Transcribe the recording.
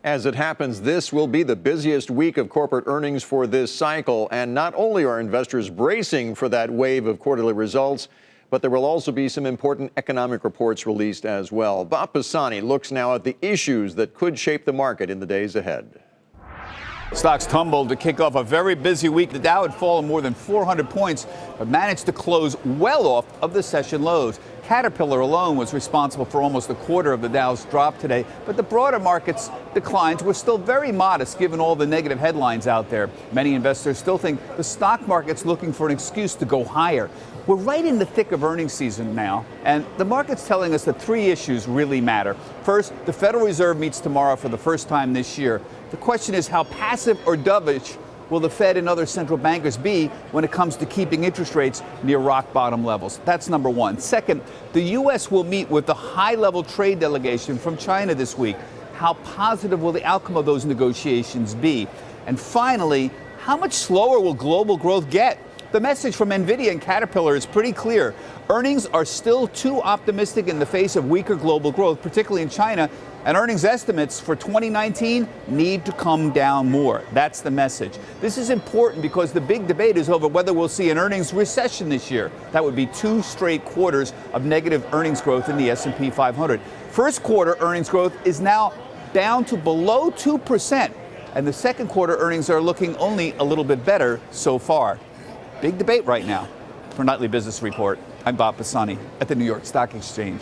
As it happens, this will be the busiest week of corporate earnings for this cycle. And not only are investors bracing for that wave of quarterly results, but there will also be some important economic reports released as well. Bob Pisani looks now at the issues that could shape the market in the days ahead. Stocks tumbled to kick off a very busy week. The Dow had fallen more than 400 points, but managed to close well off of the session lows. Caterpillar alone was responsible for almost a quarter of the Dow's drop today, but the broader market's declines were still very modest given all the negative headlines out there. Many investors still think the stock market's looking for an excuse to go higher. We're right in the thick of earnings season now, and the market's telling us that three issues really matter. First, the Federal Reserve meets tomorrow for the first time this year. The question is, how passive or dovish will the Fed and other central bankers be when it comes to keeping interest rates near rock bottom levels? That's number one. Second, the U.S. will meet with the high-level trade delegation from China this week. How positive will the outcome of those negotiations be? And finally, how much slower will global growth get? The message from NVIDIA and Caterpillar is pretty clear. Earnings are still too optimistic in the face of weaker global growth, particularly in China, and earnings estimates for 2019 need to come down more. That's the message. This is important because the big debate is over whether we'll see an earnings recession this year. That would be 2 straight quarters of negative earnings growth in the S&P 500. First quarter earnings growth is now down to below 2%, and the second quarter earnings are looking only a little bit better so far. Big debate right now. For Nightly Business Report, I'm Bob Pisani at the New York Stock Exchange.